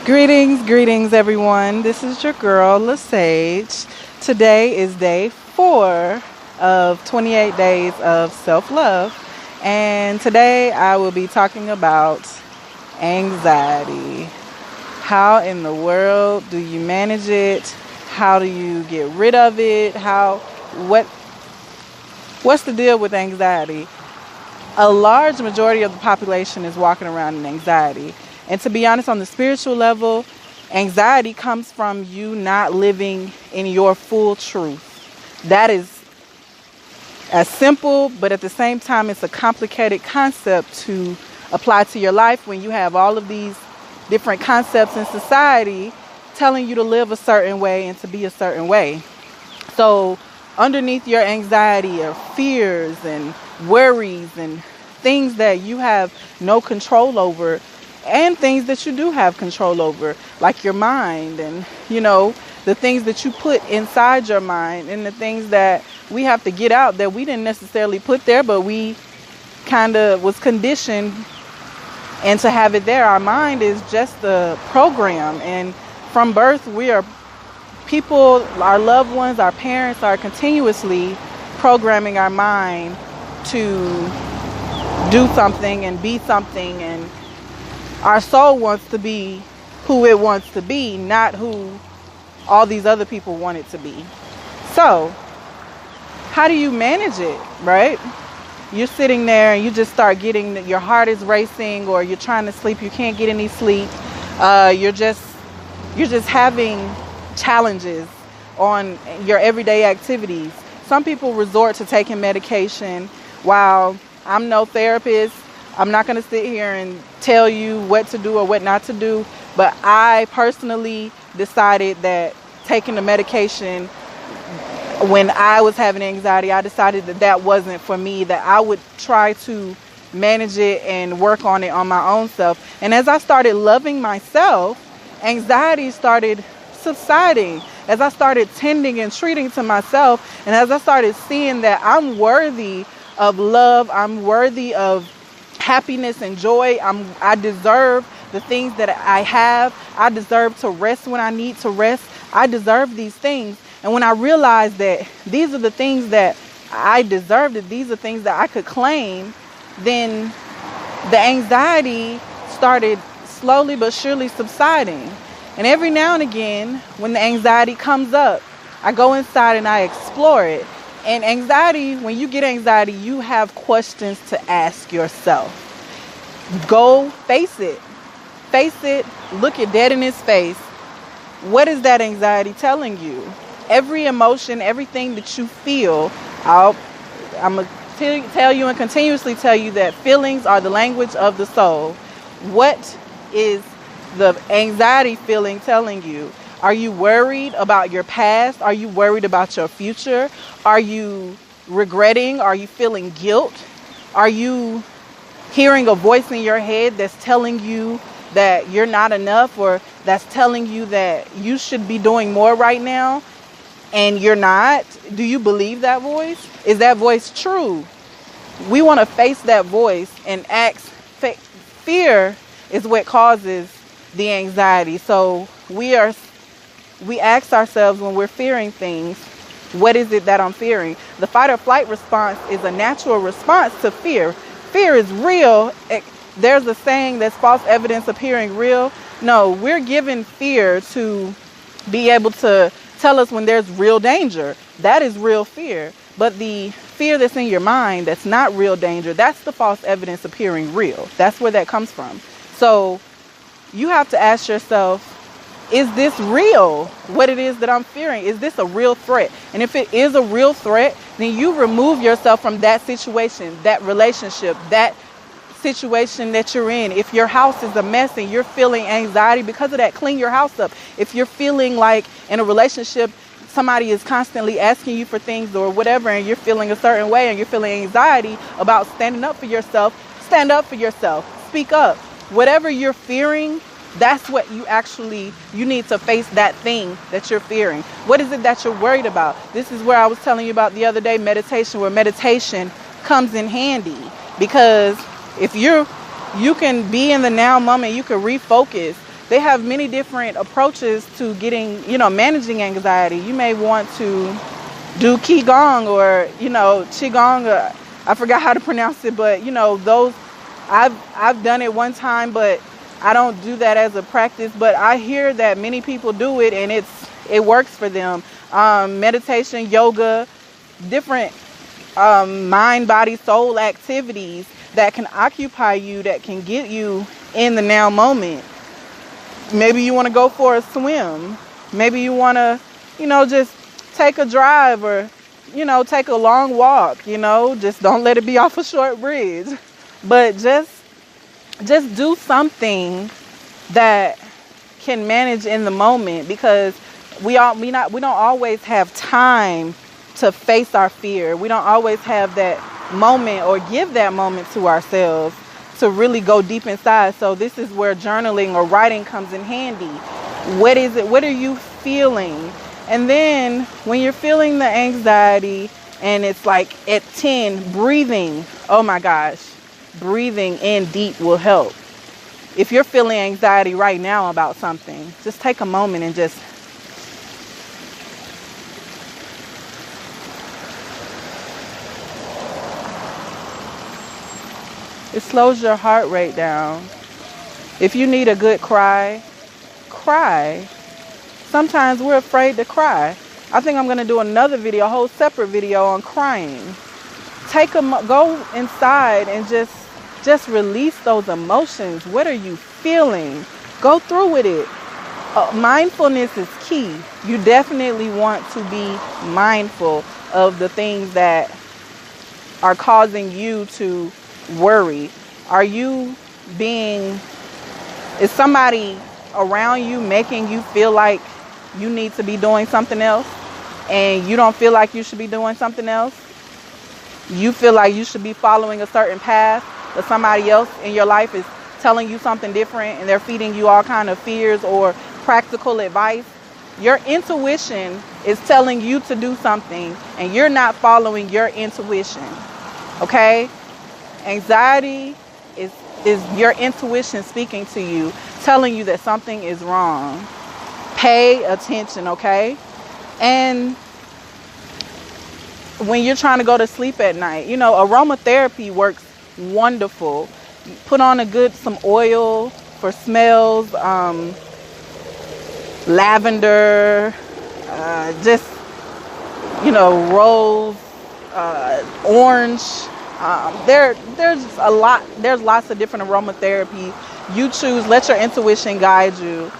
Greetings, everyone. This is your girl, LaSage. Today is day 4 of 28 days of self-love. And today I will be talking about anxiety. How in the world do you manage it? How do you get rid of it? What's the deal with anxiety? A large majority of the population is walking around in anxiety. And to be honest, on the spiritual level, anxiety comes from you not living in your full truth. That is as simple, but at the same time, it's a complicated concept to apply to your life when you have all of these different concepts in society telling you to live a certain way and to be a certain way. So underneath your anxiety are fears and worries and things that you have no control over, and things that you do have control over, like your mind and, the things that you put inside your mind and the things that we have to get out that we didn't necessarily put there, but we kind of was conditioned and to have it there. Our mind is just a program, and from birth our loved ones, our parents are continuously programming our mind to do something and be something, and our soul wants to be who it wants to be, not who all these other people want it to be. So, how do you manage it, right? You're sitting there and you just start getting, your heart is racing, or you're trying to sleep, you can't get any sleep. You're just having challenges on your everyday activities. Some people resort to taking medication. While I'm no therapist, I'm not going to sit here and tell you what to do or what not to do, but I personally decided that taking the medication when I was having anxiety, I decided that wasn't for me, that I would try to manage it and work on it on my own self. And as I started loving myself, anxiety started subsiding. As I started tending and treating to myself, and as I started seeing that I'm worthy of love, I'm worthy of happiness and joy, I deserve the things that I have. I deserve to rest when I need to rest. I deserve these things. And when I realized that these are the things that I deserved, that these are things that I could claim, then the anxiety started slowly but surely subsiding. And every now and again, when the anxiety comes up, I go inside and I explore it. And anxiety, when you get anxiety, you have questions to ask yourself. Go face it. Face it. Look it dead in its face. What is that anxiety telling you? Every emotion, everything that you feel, I'm going to tell you and continuously tell you that feelings are the language of the soul. What is the anxiety feeling telling you? Are you worried about your past? Are you worried about your future? Are you regretting? Are you feeling guilt? Are you hearing a voice in your head that's telling you that you're not enough, or that's telling you that you should be doing more right now and you're not? Do you believe that voice? Is that voice true? We want to face that voice and ask. Fear is what causes the anxiety. So we ask ourselves when we're fearing things, what is it that I'm fearing? The fight or flight response is a natural response to fear. Fear is real. There's a saying that's false evidence appearing real. No, we're given fear to be able to tell us when there's real danger. That is real fear. But the fear that's in your mind that's not real danger, that's the false evidence appearing real. That's where that comes from. So you have to ask yourself, is this real? What it is that I'm fearing? Is this a real threat? And if it is a real threat, then you remove yourself from that situation, that relationship, that situation that you're in. If your house is a mess and you're feeling anxiety because of that, clean your house up. If you're feeling like in a relationship, somebody is constantly asking you for things or whatever, and you're feeling a certain way and you're feeling anxiety about standing up for yourself, stand up for yourself. Speak up. Whatever you're fearing, that's what you need to face that thing that you're fearing. What is it that you're worried about? This is where I was telling you about the other day, meditation, where meditation comes in handy. Because if you can be in the now moment, you can refocus. they have many different approaches to getting, managing anxiety. You may want to do Qigong or, Qigong. I forgot how to pronounce it, but, those, I've done it one time, but I don't do that as a practice. But I hear that many people do it and it works for them. Meditation, yoga, different mind, body, soul activities that can occupy you, that can get you in the now moment. Maybe you want to go for a swim. Maybe you want to, just take a drive or, take a long walk, just don't let it be off a short bridge. But just do something that can manage in the moment, because we don't always have time to face our fear. We don't always have that moment or give that moment to ourselves to really go deep inside. So this is where journaling or writing comes in handy. What is it? What are you feeling? And then when you're feeling the anxiety and it's like at 10, breathing, oh my gosh, breathing in deep will help. If you're feeling anxiety right now about something, just take a moment and just it slows your heart rate down. If you need a good cry, cry. Sometimes we're afraid to cry. I think I'm going to do another video, a whole separate video on crying. Go inside and just release those emotions. What are you feeling? Go through with it. Mindfulness is key. You definitely want to be mindful of the things that are causing you to worry. Is somebody around you making you feel like you need to be doing something else and you don't feel like you should be doing something else? You feel like you should be following a certain path, but somebody else in your life is telling you something different and they're feeding you all kind of fears or practical advice. Your intuition is telling you to do something and you're not following your intuition. Okay? Anxiety is your intuition speaking to you, telling you that something is wrong. Pay attention, okay? And when you're trying to go to sleep at night, aromatherapy works wonderful. Put on some oil for smells, lavender, rose, orange. There's lots of different aromatherapy. You choose, let your intuition guide you.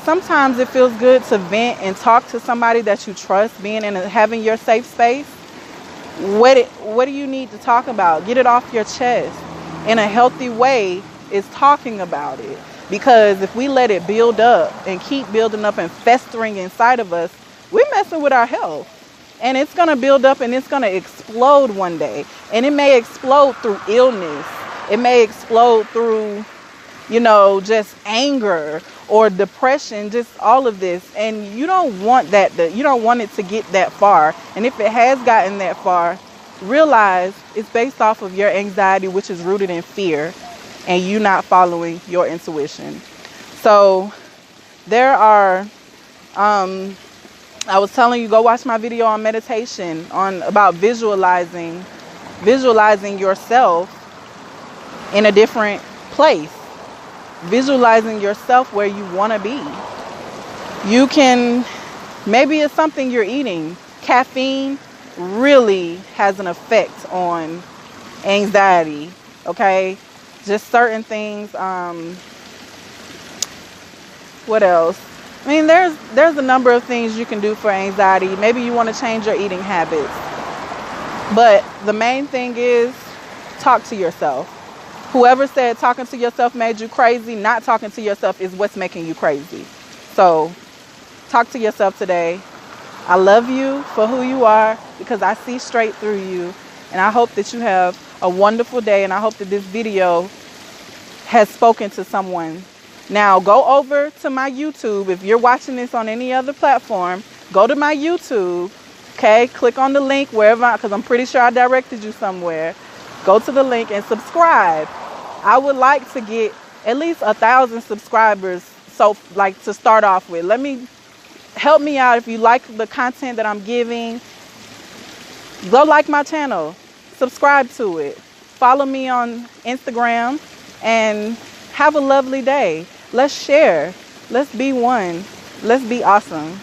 Sometimes it feels good to vent and talk to somebody that you trust, having your safe space. What do you need to talk about? Get it off your chest. In a healthy way is talking about it. Because if we let it build up and keep building up and festering inside of us, we're messing with our health. And it's going to build up and it's going to explode one day. And it may explode through illness. It may explode through, just anger or depression, just all of this. And you don't want you don't want it to get that far. And if it has gotten that far, realize it's based off of your anxiety, which is rooted in fear, and you not following your intuition. So there are, I was telling you, go watch my video on meditation about visualizing yourself in a different place. Visualizing yourself where you want to be. You can, maybe it's something you're eating. Caffeine really has an effect on anxiety, okay? Just certain things. What else? I mean, there's a number of things you can do for anxiety. Maybe you want to change your eating habits. But the main thing is talk to yourself. Whoever said talking to yourself made you crazy, not talking to yourself is what's making you crazy. So talk to yourself today. I love you for who you are because I see straight through you. And I hope that you have a wonderful day. And I hope that this video has spoken to someone. Now go over to my YouTube. If you're watching this on any other platform, go to my YouTube. Okay, click on the link wherever, because I'm pretty sure I directed you somewhere. Go to the link and subscribe. I would like to get at least 1,000 subscribers. So like to start off with, help me out. If you like the content that I'm giving, go like my channel, subscribe to it, follow me on Instagram, and have a lovely day. Let's share. Let's be one. Let's be awesome.